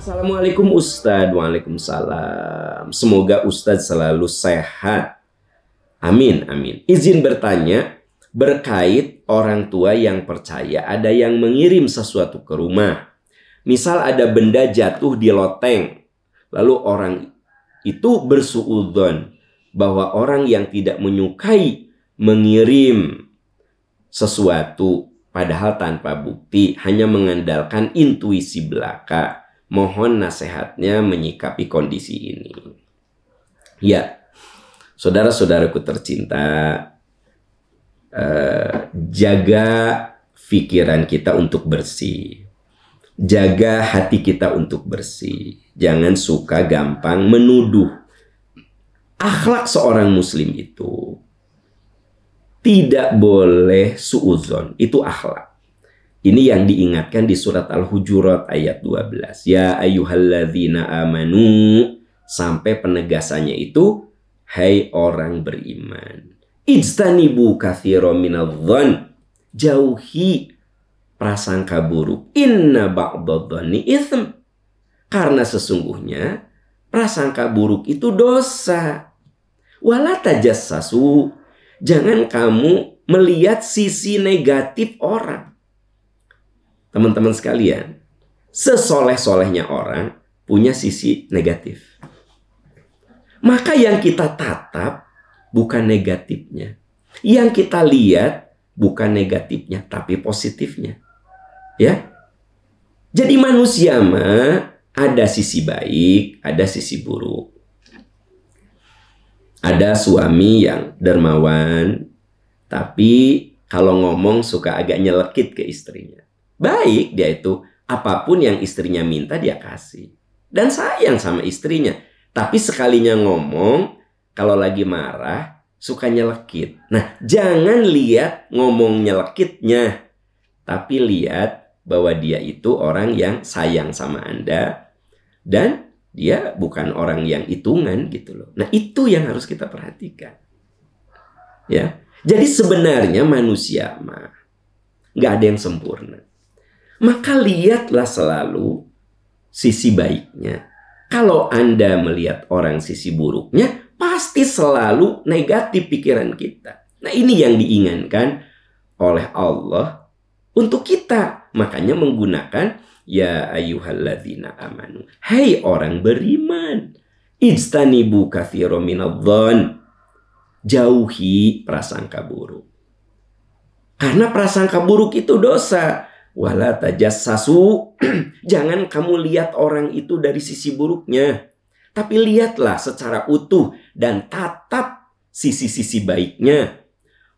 Assalamualaikum Ustadz. Waalaikumsalam. Semoga Ustadz selalu sehat. Amin, amin. Izin bertanya, berkait orang tua yang percaya ada yang mengirim sesuatu ke rumah. Misal ada benda jatuh di loteng, lalu orang itu bersuudzon bahwa orang yang tidak menyukai mengirim sesuatu padahal tanpa bukti, hanya mengandalkan intuisi belaka. Mohon nasihatnya menyikapi kondisi ini. Ya, saudara-saudaraku tercinta, jaga pikiran kita untuk bersih. Jaga hati kita untuk bersih. Jangan suka gampang menuduh. Akhlak seorang muslim itu tidak boleh suudzon. Itu akhlak. Ini yang diingatkan di surat Al-Hujurat ayat 12. Ya ayyuhalladzina amanu. Sampai penegasannya itu, hai orang beriman. Ijtanibu katsiran minadh-dhon. Jauhi prasangka buruk. Inna ba'dadh-dhonni itsm. Karena sesungguhnya prasangka buruk itu dosa. Wala tajassasu. Jangan kamu melihat sisi negatif orang. Teman-teman sekalian, sesoleh-solehnya orang punya sisi negatif. Maka yang kita tatap bukan negatifnya. Yang kita lihat bukan negatifnya, tapi positifnya. Ya. Jadi manusia mah ada sisi baik, ada sisi buruk. Ada suami yang dermawan, tapi kalau ngomong suka agak nyelekit ke istrinya. Baik dia itu, apapun yang istrinya minta dia kasih. Dan sayang sama istrinya. Tapi sekalinya ngomong, kalau lagi marah, suka nyelekit. Nah, jangan lihat ngomong nyelekitnya. Tapi lihat bahwa dia itu orang yang sayang sama Anda. Dan dia bukan orang yang hitungan gitu loh. Nah, itu yang harus kita perhatikan. Ya. Jadi sebenarnya manusia mah nggak ada yang sempurna. Maka lihatlah selalu sisi baiknya. Kalau Anda melihat orang sisi buruknya, pasti selalu negatif pikiran kita. Nah, ini yang diinginkan oleh Allah untuk kita. Makanya menggunakan ya ayyuhalladzina amanu. Hai orang beriman. Ijtanibu katsiran minadh-dhon. Jauhi prasangka buruk. Karena prasangka buruk itu dosa. Wala tajassasu. Jangan kamu lihat orang itu dari sisi buruknya. Tapi lihatlah secara utuh dan tatap sisi-sisi baiknya.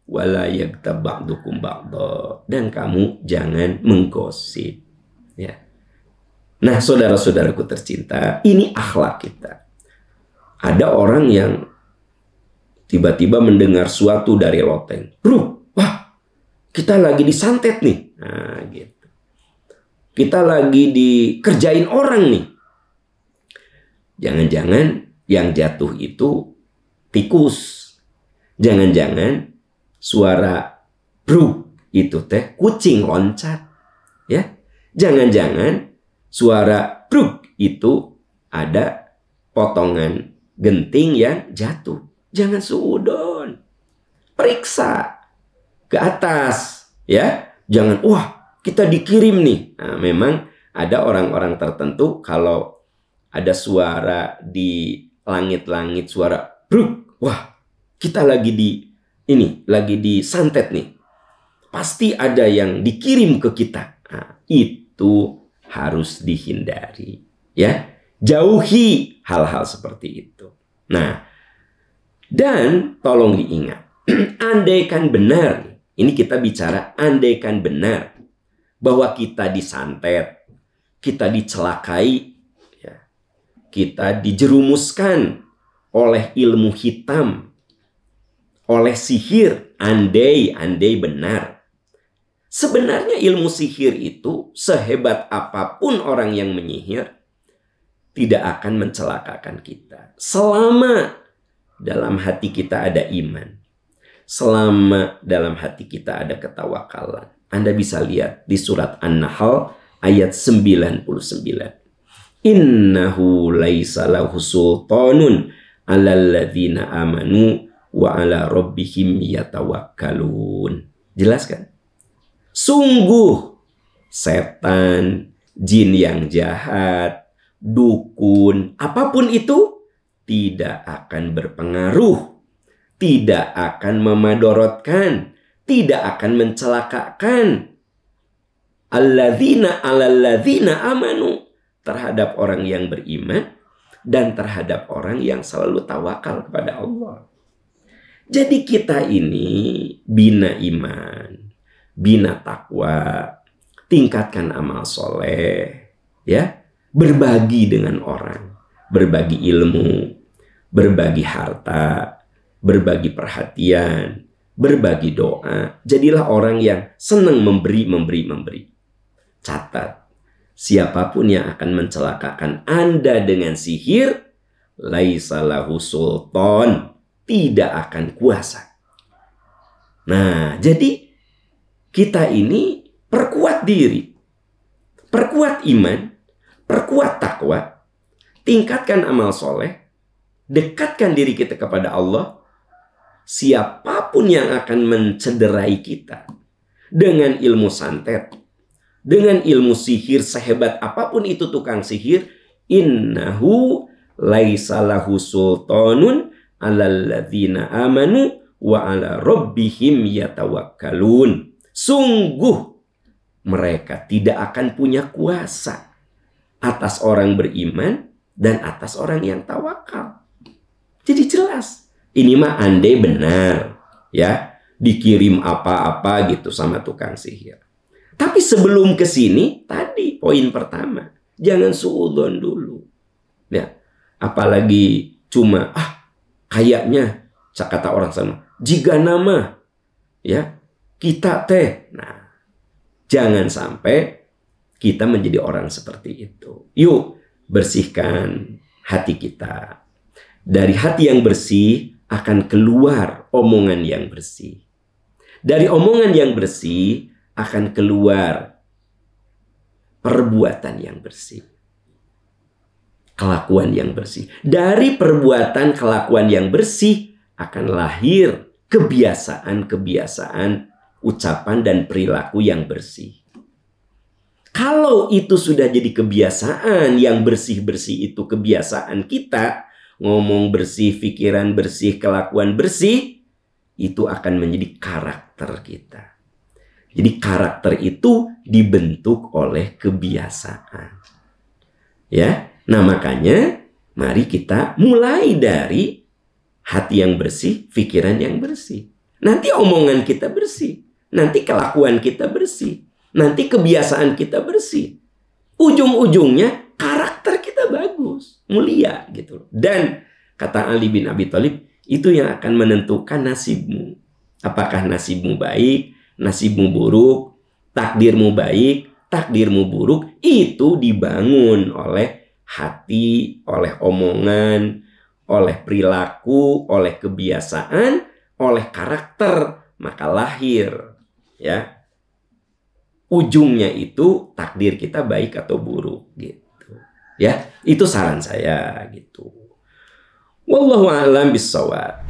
Wala yaghtab ba'dukum ba'dha. Dan kamu jangan menggosip. Ya. Nah, saudara-saudaraku tercinta, ini akhlak kita. Ada orang yang tiba-tiba mendengar suatu dari loteng. Wah, kita lagi disantet nih. Nah, gitu. Kita lagi dikerjain orang nih. Jangan-jangan yang jatuh itu tikus. Jangan-jangan suara bruk itu teh kucing loncat. Ya. Jangan-jangan suara bruk itu ada potongan genting yang jatuh. Jangan suudon. Periksa ke atas, ya. Jangan, wah, kita dikirim nih. Nah, memang ada orang-orang tertentu kalau ada suara di langit-langit, suara bruk, wah, kita lagi lagi disantet nih. Pasti ada yang dikirim ke kita. Nah, itu harus dihindari, ya. Jauhi hal-hal seperti itu. Nah, dan tolong diingat, andaikan benar, ini kita bicara andaikan benar bahwa kita disantet, kita dicelakai, ya, kita dijerumuskan oleh ilmu hitam, oleh sihir, andai benar. Sebenarnya ilmu sihir itu sehebat apapun orang yang menyihir tidak akan mencelakakan kita. Selama dalam hati kita ada iman. Selama dalam hati kita ada ketawakalan. Anda bisa lihat di surat An-Nahl ayat 99. Innahu laisa lahu sultanun 'alal ladzina amanu wa 'ala rabbihim yatawakkalun. Jelas kan? Sungguh setan, jin yang jahat, dukun, apapun itu tidak akan berpengaruh, tidak akan memadorotkan, tidak akan mencelakakan alladzina 'alal ladzina amanu, terhadap orang yang beriman dan terhadap orang yang selalu tawakal kepada Allah. Jadi kita ini bina iman, bina takwa, tingkatkan amal soleh, ya, berbagi dengan orang, berbagi ilmu, berbagi harta, berbagi perhatian, berbagi doa. Jadilah orang yang senang memberi. Catat, siapapun yang akan mencelakakan Anda dengan sihir, laisa lahu sultan, tidak akan kuasa. Nah, jadi kita ini perkuat diri, perkuat iman, perkuat takwa, tingkatkan amal soleh, dekatkan diri kita kepada Allah. Siapapun yang akan mencederai kita dengan ilmu santet, dengan ilmu sihir, sehebat apapun itu tukang sihir, innahu laisa lahu sultanun 'alal ladzina amanu wa 'ala rabbihim yatawakkalun. Sungguh mereka tidak akan punya kuasa atas orang beriman dan atas orang yang tawakal. Jadi jelas, ini mah andai benar, ya, dikirim apa-apa gitu sama tukang sihir. Tapi sebelum ke sini, tadi poin pertama, jangan suudzon dulu. Ya, apalagi cuma kayaknya, kata orang sama, jika nama, ya, kita teh. Nah, jangan sampai kita menjadi orang seperti itu. Yuk, bersihkan hati kita. Dari hati yang bersih akan keluar omongan yang bersih. Dari omongan yang bersih akan keluar perbuatan yang bersih, kelakuan yang bersih. Dari perbuatan kelakuan yang bersih akan lahir kebiasaan-kebiasaan, ucapan dan perilaku yang bersih. Kalau itu sudah jadi kebiasaan, yang bersih-bersih itu kebiasaan kita, ngomong bersih, pikiran bersih, kelakuan bersih, itu akan menjadi karakter kita. Jadi karakter itu dibentuk oleh kebiasaan. Ya, nah makanya mari kita mulai dari hati yang bersih, pikiran yang bersih. Nanti omongan kita bersih, nanti kelakuan kita bersih, nanti kebiasaan kita bersih. Ujung-ujungnya karakter kita bagus, mulia gitu. Dan kata Ali bin Abi Thalib, itu yang akan menentukan nasibmu. Apakah nasibmu baik, nasibmu buruk, takdirmu baik, takdirmu buruk, itu dibangun oleh hati, oleh omongan, oleh perilaku, oleh kebiasaan, oleh karakter. Maka lahir, ya, ujungnya itu takdir kita baik atau buruk gitu. Ya, itu saran saya gitu. Wallahu a'lam bishawab.